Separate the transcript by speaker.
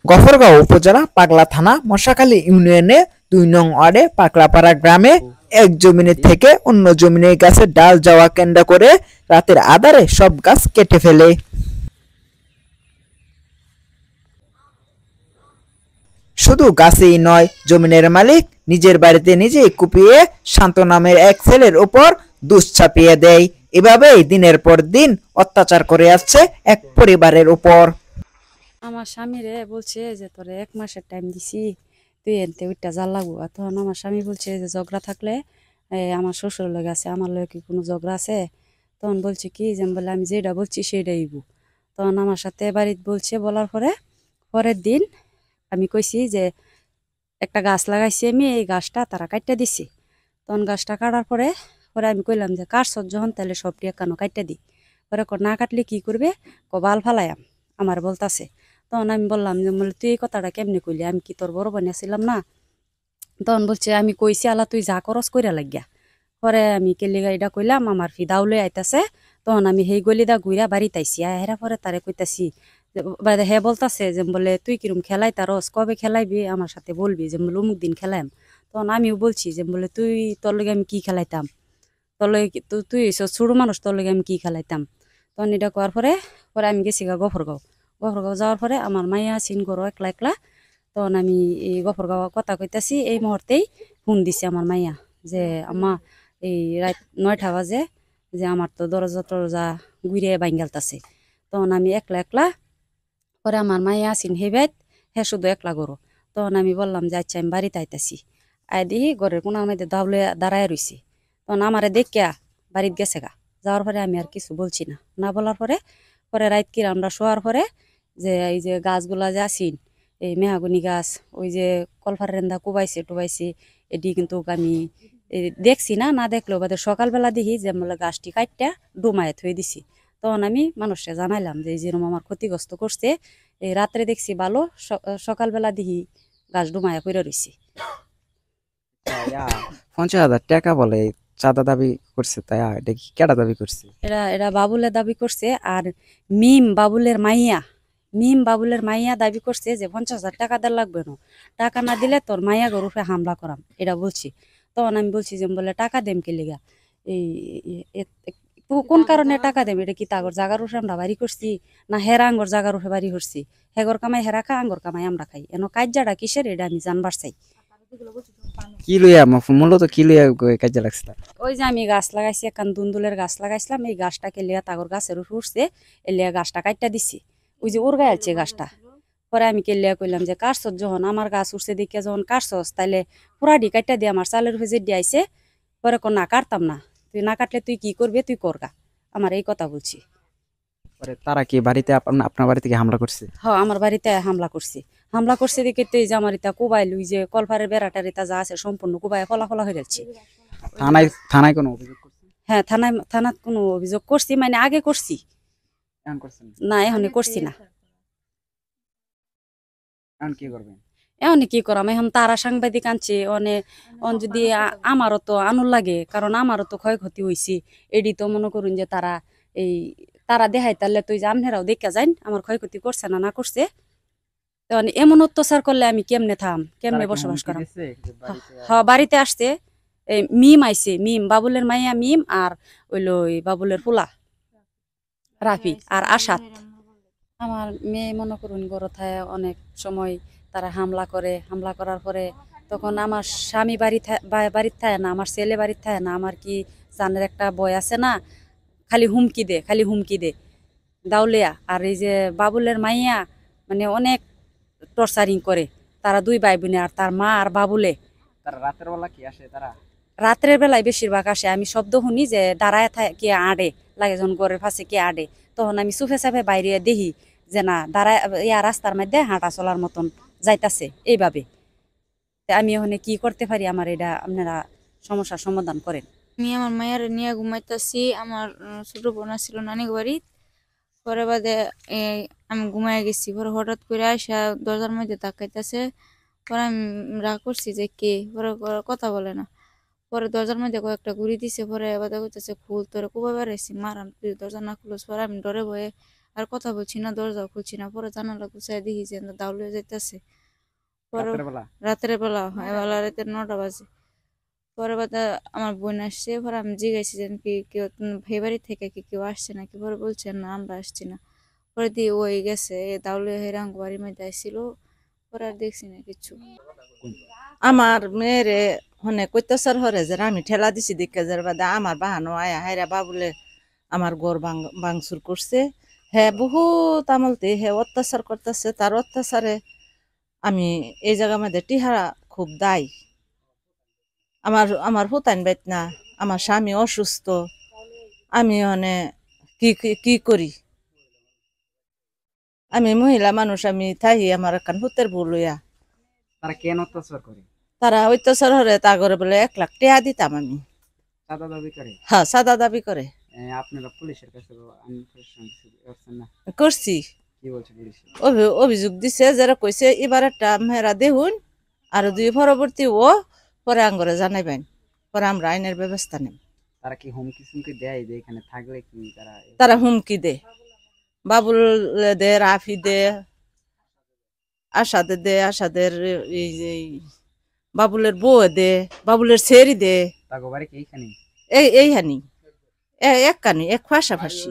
Speaker 1: গফরগাঁও উপজেলা পাগলা থানা মশাখালী ইউনিয়নে ২ নং ওয়ার্ডে পাগলাপাড়া গ্রামে এক জমিনে থেকে অন্য জমিনের গাছে ডাল যাওয়া কেন্দ্র করে রাতের আঁধারে সব গাছ কেটে ফেলে। শুধু গাছেই নয়, জমিনের মালিক নিজের বাড়িতে নিজেই কুপিয়ে শান্ত নামের এক ছেলের উপর দোষ চাপিয়ে দেয়। এভাবেই দিনের পর দিন অত্যাচার করে আসছে এক পরিবারের উপর।
Speaker 2: আমার স্বামী রে বলছে যে তোরে 1 মাসের টাইম দিছি, তুই এনতে ওইটা জাল লাগবো। তখন আমার স্বামী বলছে যে ঝগড়া থাকলে আমার শ্বশুর লগে আছে, আমার লগে কি কোনো ঝগড়া আছে? তখন বলছে কি যে বলে আমি যেটা বলছি সেটাই ইবু। তখন আমার সাথে বাড়িতে বলছে, বলার পরে পরের দিন আমি কইছি যে একটা গাছ লাগাইছি আমি, এই গাছটা তারা কাটতে দিছি। তখন গাছটা কাটার পরে পরে আমি কইলাম যে কাটছ যখন তাহলে সবটি কেন কাটতে দি। পরে না কাটলে কি করবে, বাল ফালায়াম আমার বলতাছে। তখন আমি বললাম যে বলে তুই এই কথাটা কেমনে কইলি, আমি কি তোর বড় বোন ছিলাম না? তখন বলছে আমি কইছি আলা তুই যা করস কইরা লাগিয়া। পরে আমি কেলিগা এটা কইলাম, আমার ফিদাও লই আইতাছে। তখন আমি সেই গলিদা ঘুরা বাড়িতে আইসি, হেরা পরে তারে কইতাছি হে বলতাছে যে বলে তুই কিরম খেলাই তারস, কবে খেলাইবি আমার সাথে বলবি, যে বলে অমুক দিন খেলাইম। তখন আমিও বলছি যে বলে তুই তোর লগে আমি কি খেলাইতাম, তোর লগে তুই ছোট মানুষ, তোর লগে আমি কি খেলাইতাম। তখন এটা করার পরে পরে আমি গেছি গফরগাঁও। গফরগাঁও যাওয়ার পরে আমার মাইয়া সিন করো একলা একলা। তখন আমি এই গফরগাঁও কথা কইতাছি, এই মুহূর্তেই ফোন দিছে আমার মাইয়া যে আম্মা এই রাত 9টা বাজে, যে আমার তো দরজা টরজা ঘুরে বাইঙ্গালতাছে। তখন আমি একলা একলা, পরে আমার মাইয়া আসিন হেবাইত, হে শুধু একলা গরো। তখন আমি বললাম যে আচ্ছা আমি বাড়িতে আইতাছি। আই দিহি ঘরের কোনার মধ্যে দাউলে দাঁড়ায় রইছি। তখন আমারে দেখিয়া বাড়িতে গেছে গা। যাওয়ার পরে আমি আর কিছু বলছি না, না বলার পরে পরে রাত কিরা আমরা শোয়ার পরে যে এই যে গাছগুলা যে আসিন, এই মেহাগুনি গাছ, ওই যে কলফার রেন্দা কুবাইছে টুবাইছে, এটি কিন্তু আমি দেখছি না, না দেখলেও বাদে সকালবেলা দেখি যে বলে গাছটি কাটটা ডুমায় থয়ে দিছি। তখন আমি মানুষকে জানাইলাম যে যেরকম আমার ক্ষতিগ্রস্ত করছে। এই রাত্রে দেখছি ভালো, সকালবেলা দেখি গাছ ডুমায়া পড়ে রয়েছে।
Speaker 3: 50,000 টাকা বলে চাঁদা দাবি করছে, তাই এটা কি কেডা দাবি করছে?
Speaker 2: এরা এরা বাবুলে দাবি করছে, আর মিম বাবুলের মাইয়া, মিম বাবুলের মাইয়া দাবি করছে যে 50,000 টাকা দেওয়া লাগবে না, টাকা না দিলে তোর মাইয়া গরুফে হামলা করাম, এটা বলছি। তখন আমি বলছি যে বলে টাকা দেম কে লিগা, এই কোন কারণে টাকা দেম, এটা কি তাগর জাগার উঠে আমরা বাড়ি করছি না হেরা আঙ্গর জাগার উঠে বাড়ি করছি? হেগর কামাই হেরা খা, আঙ্গর কামাই আমরা খাই, এন কাজ্যাটা কিসের এটা আমি জানবার চাই।
Speaker 3: কি লইয়া মূলত কি লইয়া কাজে লাগছিল?
Speaker 2: ওই যে আমি গাছ লাগাইছি, একান দুন্দুলের গাছ লাগাইছিলাম, এই গাছটাকে লিয়া তাগর গাছের উপর উঠছে, এলিয়া গাছটা কাটটা দিছি। ওই যে উড়গাই আছে গাছটা। পরে আমি কেলিয়া কইলাম যে কাটছস যখন, আমার গাছ উঠছে দেখে যখন কাটছস, তাইলে পুরাডি কাটটা দিয়ে আমার চালের উপরে যে দিয়াইছে। পরে না কাটতাম না, তুই না কাটলে তুই কি করবি, তুই করগা, আমার এই কথা বলছি।
Speaker 3: পরে তারা কি বাড়িতে আপনার বাড়ি থেকে হামলা করছে?
Speaker 2: হ্যাঁ, আমার বাড়িতে হামলা করছে। হামলা করছে দেখে তো এই যে আমার ইতা কোবাইল, ওই যে কলফারের বেড়াটার ইতা যা আছে সম্পূর্ণ কোবাই ফলা ফলা হয়ে যাচ্ছে।
Speaker 3: থানায় কোনো অভিযোগ করছে?
Speaker 2: হ্যাঁ, থানাত কোনো অভিযোগ করছি, মানে আগে করছি না, এখন করছি না।
Speaker 3: এখন কি করবেন?
Speaker 2: এখন কি করাম, এখন তারা সাংবাদিক আনছে যদি আমারও তো আনুর লাগে, কারণ আমারও তো ক্ষয়ক্ষতি হয়েছে। এডি তো মনে করুন যে তারা দেখাই তাহলে তুই যে আমনেরাও দেখা যান আমার ক্ষয়ক্ষতি করছে না না করছে। তখন এমন অত্যাচার করলে আমি কেমনে বসবাস করাম? হ্যাঁ, বাড়িতে আসছে, এই মিম আইছে, মিম বাবুলের মাইয়া মিম, আর ওইলো বাবুলের ফুলা রাফি আর আসাদ। আমার মেয়ে মনে করুন গরথায় অনেক সময় তারা হামলা করে, হামলা করার পরে তখন আমার স্বামী বাড়িতে থাকে না, আমার ছেলে বাড়িতে থাকে না, আমার কি জানের একটা বয় আছে না, খালি হুমকি দে দাউলিয়া। আর এই যে বাবুলের মাইয়া মানে অনেক টর্চারিং করে, তারা 2 ভাই বোনে, আর তার মা আর বাবুলে।
Speaker 3: তারা রাতের বেলা কি আসে? তারা
Speaker 2: রাত্রের বেলায় বেশিরভাগ আসে, আমি শব্দ শুনি যে দাঁড়ায় কে আডে, লাগে যখন ঘরের পাশে কে আডে, তখন আমি চুপে চাপে বাইরে দেখি যে না দাঁড়ায় রাস্তার মধ্যে হাঁটা চলার মতন যাইতাছে এইভাবে। আমি ওখানে কি করতে পারি, আমার এটা আপনারা সমস্যার সমাধান করেন।
Speaker 4: আমি আমার মায়ের নিয়ে ঘুমাইতেছি, আমার ছোট বোন ছিল নানির বাড়ি। পরে বাদে আমি ঘুমাই গেছি, পরে হঠাৎ করে আসা দরজার মধ্যে তাকাইতেছে। পরে আমি রাগ করছি যে কে, পরে কথা বলে না। পরে দরজার মধ্যে কয়েকটা ঘুরি দিছে, পরে বাদে কইতেছে খুল, তোরে কুবা বেড়াইছি মারাম, তুই দরজা না খুলস। পরে আমি ডরে ভয়ে আর কথা বলছি না, দরজাও খুলছি না। পরে জানালা গুছাই দেখি যে দাউলে যাইতেছে। পরে
Speaker 3: রাতের বেলা?
Speaker 4: রাতের বেলা হয়, বেলা রাতে 9টা বাজে। পরে বাদে আমার বোন আসছে। পরে আমি জিজ্ঞাসি যে কি কেউ ভাই বাড়ি থেকে কি কেউ আসছে নাকি? পরে বলছে না, আমরা আসছি না। পরে দিয়ে ওই গেছে দাউলে হেরাঙ্গ বাড়ির মধ্যে আসছিল। পরে আর দেখছি না কিছু।
Speaker 5: আমার মেয়েরে অনেক অত্যাচার হরে যে আমি ঠেলা দিছি দেখে যার বাদে আমার বাহানো আয়া হায়রা বাবুলে আমার গড় ভাঙচুর করছে। হ্যাঁ বহুত আমলতে হ্যাঁ অত্যাচার করতেছে। তার অত্যাচারে আমি এই জায়গার মধ্যে টিহারা খুব দায়ী। আমার আমার হুতাইন বাইত না, আমার স্বামী অসুস্থ, আমি কি কি কি করি? আমি মহিলা মানুষ, আমি থাই আমার একখান হুতের বউ লইয়া।
Speaker 3: তারা কেন অত্যাচার করে?
Speaker 5: তারা অত্যাচার হরে তা করে বলে 1 লাখ টাকা দিতাম আমি।
Speaker 3: চাঁদা দাবি করে?
Speaker 5: হ্যাঁ সাদা দাবি করে।
Speaker 3: আপনারা পুলিশের কাছে করছেন না?
Speaker 5: করছি।
Speaker 3: কি বলছে পুলিশ?
Speaker 5: অভিযোগ দিছে, যারা কইছে এবার একটা মেয়েরা দেখুন আর দুই পরবর্তী ও পরে আঙ্গরে জানাইবেন, পরে আমরা আইনের ব্যবস্থা নেব।
Speaker 3: তারা কি হুমকি সুমকি দেয় যে এখানে থাকলে কি
Speaker 5: তারা হুমকি দে, বাবুল দে, রাফি দে, আশাদের দে, আশাদের এই যে বাবুলের বউ দে, বাবুলের ছেড়ি দে,
Speaker 3: তাগো বাড়ি কি এইখানে?
Speaker 5: এই হানি এক কানি এক পাশাপাশি।